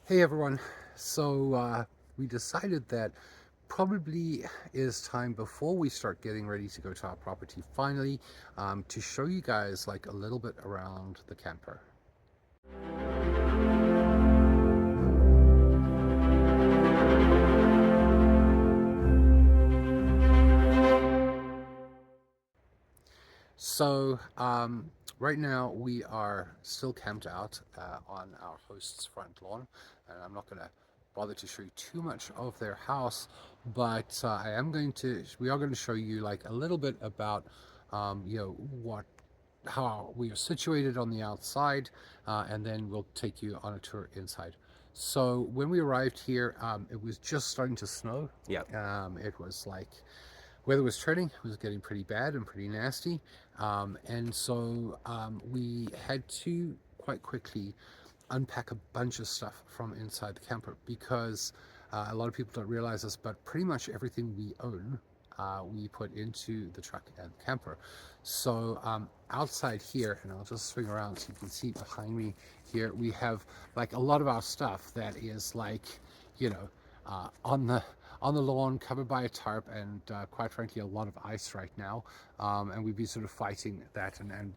Hey everyone. We decided that probably is time before we start getting ready to go to our property finally, to show you guys like a little bit around the camper. So right now we are still camped out on our host's front lawn, and I'm not going to bother to show you too much of their house, but we are going to show you like a little bit about, what how we are situated on the outside, and then we'll take you on a tour inside. So when we arrived here, it was just starting to snow. Yep. It was like weather was turning, it was getting pretty bad and pretty nasty. We had to quite quickly unpack a bunch of stuff from inside the camper because a lot of people don't realize this, but pretty much everything we own, we put into the truck and the camper. Outside here, and I'll just swing around so you can see behind me here, we have like a lot of our stuff that is like, you know, on the lawn, covered by a tarp, and quite frankly, a lot of ice right now. And we've been sort of fighting that, and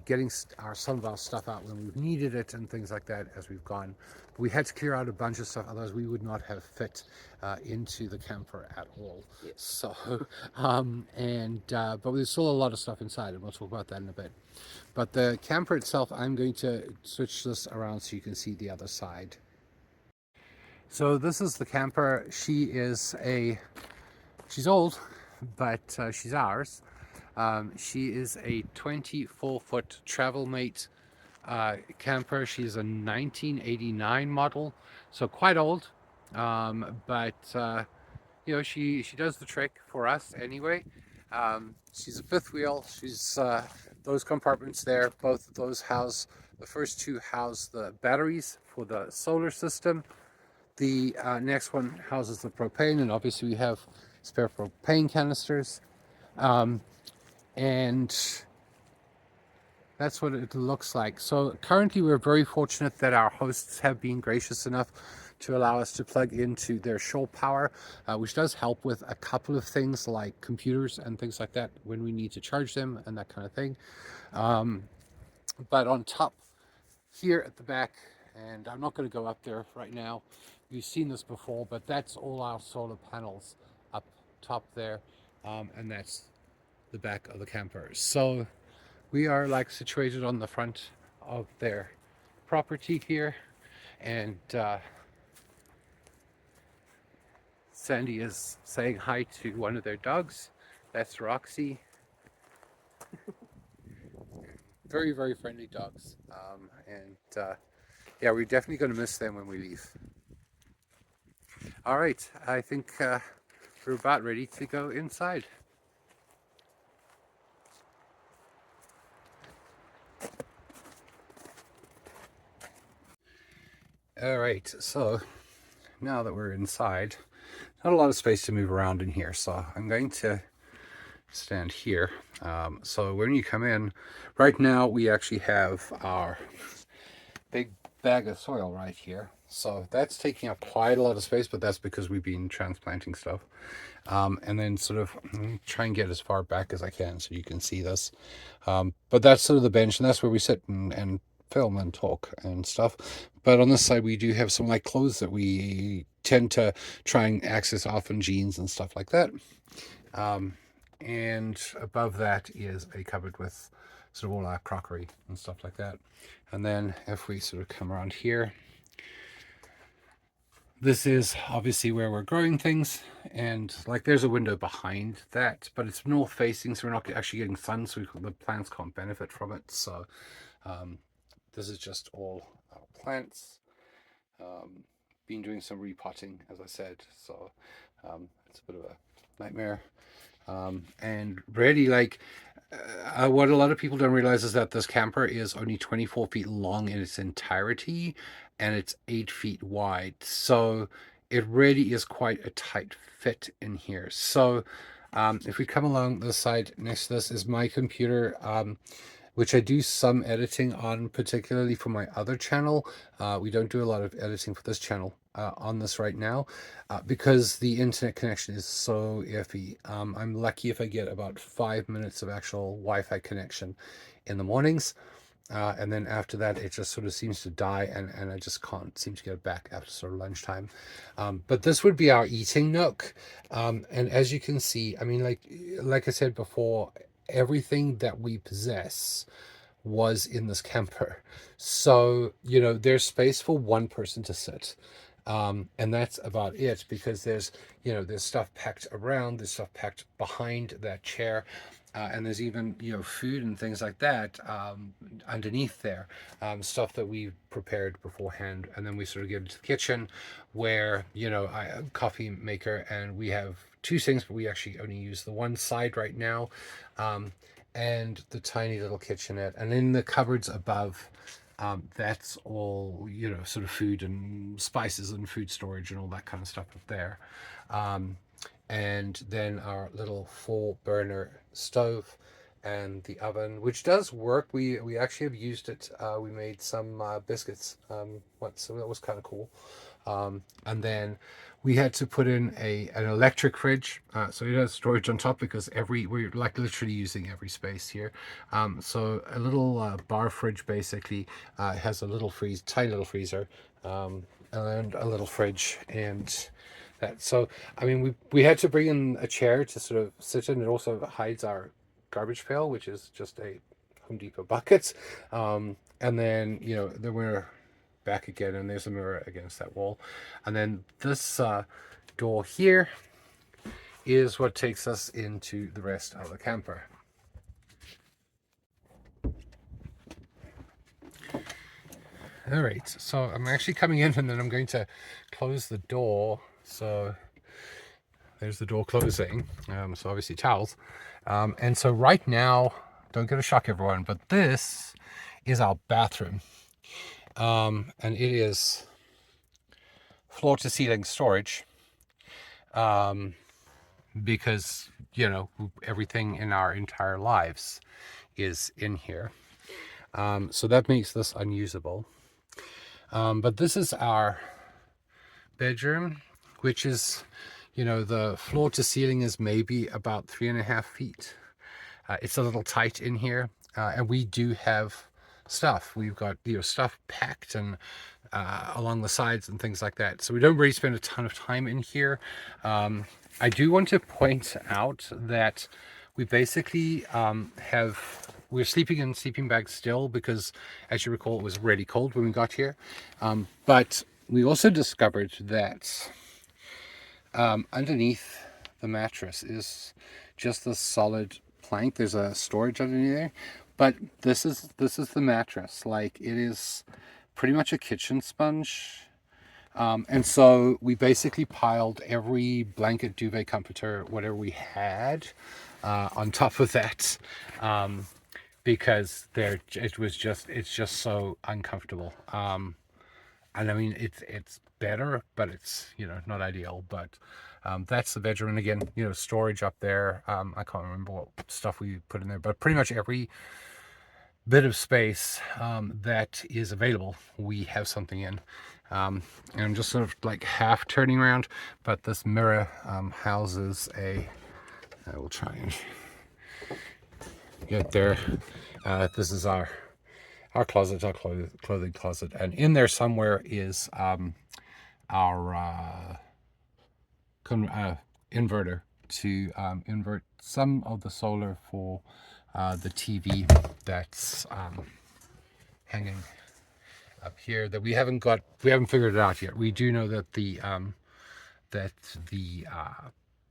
getting some of our stuff out when we've needed it and things like that as we've gone. We had to clear out a bunch of stuff, otherwise we would not have fit into the camper at all. Yeah. So, but there's still a lot of stuff inside, and we'll talk about that in a bit. But the camper itself, I'm going to switch this around so you can see the other side. So this is the camper. She's old, but she's ours. She is a 24-foot Travel Mate camper. She's a 1989 model, so quite old. But she does the trick for us anyway. She's a fifth wheel. She's those compartments there. Both of those house the first two house the batteries for the solar system. The next one houses the propane, and obviously we have spare propane canisters. Um, and that's what it looks like. So currently we're very fortunate that our hosts have been gracious enough to allow us to plug into their shore power, which does help with a couple of things like computers and things like that when we need to charge them and that kind of thing. Um, but on top here at the back, and I'm not going to go up there right now, you've seen this before, but that's all our solar panels up top there, and that's the back of the camper. So we are like situated on the front of their property here, and Sandy is saying hi to one of their dogs. That's Roxy. Very, very friendly dogs. Yeah, we're definitely going to miss them when we leave. All right, I think we're about ready to go inside. All right, so now that we're inside, not a lot of space to move around in here, so I'm going to stand here. So when you come in, right now we actually have our big bag of soil right here. So that's taking up quite a lot of space, but that's because we've been transplanting stuff. And then sort of try and get as far back as I can so you can see this. But that's sort of the bench, and that's where we sit and film and talk and stuff. But on this side, we do have some like clothes that we tend to try and access often, jeans and stuff like that. And above that is a cupboard with sort of all our crockery and stuff like that. And then if we sort of come around here, this is obviously where we're growing things, and like there's a window behind that, but it's north facing, so we're not actually getting sun, so the plants can't benefit from it. So this is just all our plants. Been doing some repotting, as I said, so it's a bit of a nightmare. And really, like, what a lot of people don't realize is that this camper is only 24 feet long in its entirety, and it's 8 feet wide. So it really is quite a tight fit in here. So if we come along this side, next to this is my computer. which I do some editing on, particularly for my other channel. We don't do a lot of editing for this channel on this right now because the internet connection is so iffy. I'm lucky if I get about 5 minutes of actual Wi-Fi connection in the mornings. And then after that, it just sort of seems to die, and I just can't seem to get it back after sort of lunchtime. But this would be our eating nook. And as you can see, I mean, like I said before, everything that we possess was in this camper. So, you know, there's space for one person to sit. And that's about it, because there's, you know, there's stuff packed around, there's stuff packed behind that chair. And there's even, you know, food and things like that underneath there, stuff that we prepared beforehand. And then we sort of get into the kitchen where, you know, I have a coffee maker, and we have two sinks, but we actually only use the one side right now. And the tiny little kitchenette. And in the cupboards above, that's all, you know, sort of food and spices and food storage and all that kind of stuff up there. And then our little 4-burner stove and the oven, which does work. We actually have used it. We made some biscuits once, so that was kind of cool. And then we had to put in an electric fridge, so it has storage on top, because we're like literally using every space here. So a little bar fridge basically has a little tiny little freezer, and a little fridge, and that. So I mean, we had to bring in a chair to sort of sit in. It also hides our garbage pail, which is just a Home Depot bucket. And then, you know, then we're back again, and there's a mirror against that wall. And then this door here is what takes us into the rest of the camper. All right, so I'm actually coming in, and then I'm going to close the door. So there's the door closing. So obviously towels. And so right now, don't get a shock, everyone, but this is our bathroom. And it is floor to ceiling storage. Because, you know, everything in our entire lives is in here. So that makes this unusable. But this is our bedroom, which is, you know, the floor to ceiling is maybe about 3.5 feet. It's a little tight in here, and we do have stuff. We've got, you know, stuff packed and along the sides and things like that. So we don't really spend a ton of time in here. I do want to point out that we basically we're sleeping in sleeping bags still, because as you recall, it was really cold when we got here. But we also discovered that underneath the mattress is just the solid plank. There's a storage underneath there, but this is the mattress. Like, it is pretty much a kitchen sponge. And so we basically piled every blanket, duvet, comforter, whatever we had on top of that, because it's just so uncomfortable. And I mean, it's better, but it's, you know, not ideal. But that's the bedroom. And again, you know, storage up there. I can't remember what stuff we put in there, but pretty much every bit of space that is available, we have something in. And I'm just sort of like half turning around, but this mirror houses I will try and get there. This is our closet, our clothing closet, and in there somewhere is our inverter to invert some of the solar for the TV that's hanging up here, that we haven't figured it out yet. We do know that the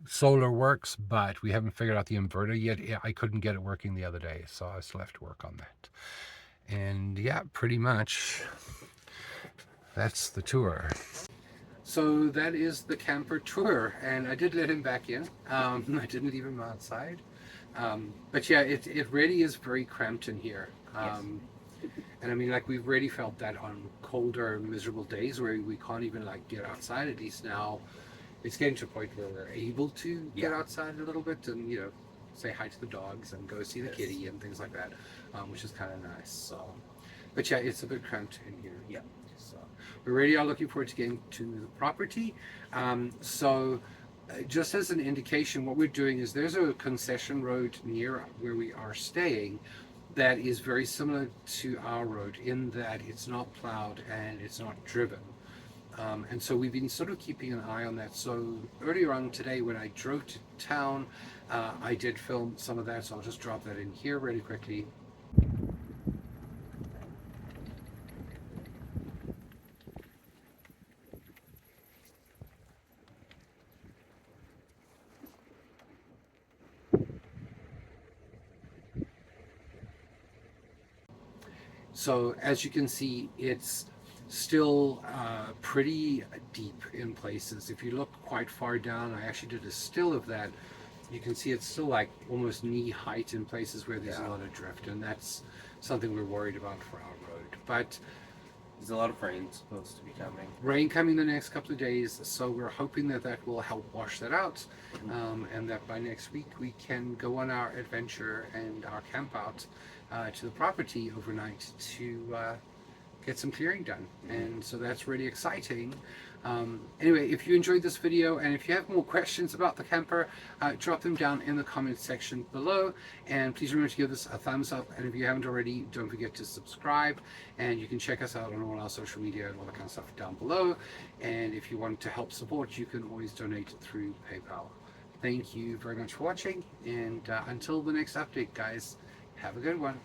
solar works, but we haven't figured out the inverter yet. I couldn't get it working the other day, so I still have to work on that. And yeah, pretty much that's the tour. So that is the camper tour, and I did let him back in. I didn't leave him outside. But yeah, it really is very cramped in here. And I mean, like, we've really felt that on colder, miserable days where we can't even like get outside. At least now it's getting to a point where we're able to get outside a little bit, and, you know, say hi to the dogs and go see the kitty and things like that, which is kind of nice. So, but yeah, it's a bit cramped in here. Yeah. So we really are looking forward to getting to the property. Just as an indication, what we're doing is there's a concession road near where we are staying that is very similar to our road in that it's not plowed and it's not driven. And so we've been sort of keeping an eye on that. So earlier on today when I drove to town, I did film some of that, so I'll just drop that in here really quickly. So as you can see, it's still pretty deep in places. If you look quite far down, I actually did a still of that. You can see it's still like almost knee height in places where there's a lot of drift, and that's something we're worried about for our road. But there's a lot of rain supposed to be coming. Rain coming the next couple of days, so we're hoping that that will help wash that out, and that by next week we can go on our adventure and our camp out to the property overnight to get some clearing done. And so that's really exciting. Anyway, if you enjoyed this video and if you have more questions about the camper, drop them down in the comment section below, and please remember to give this a thumbs up, and if you haven't already, don't forget to subscribe, and you can check us out on all our social media and all that kind of stuff down below. And if you want to help support, you can always donate through PayPal. Thank you very much for watching, and until the next update, guys, have a good one.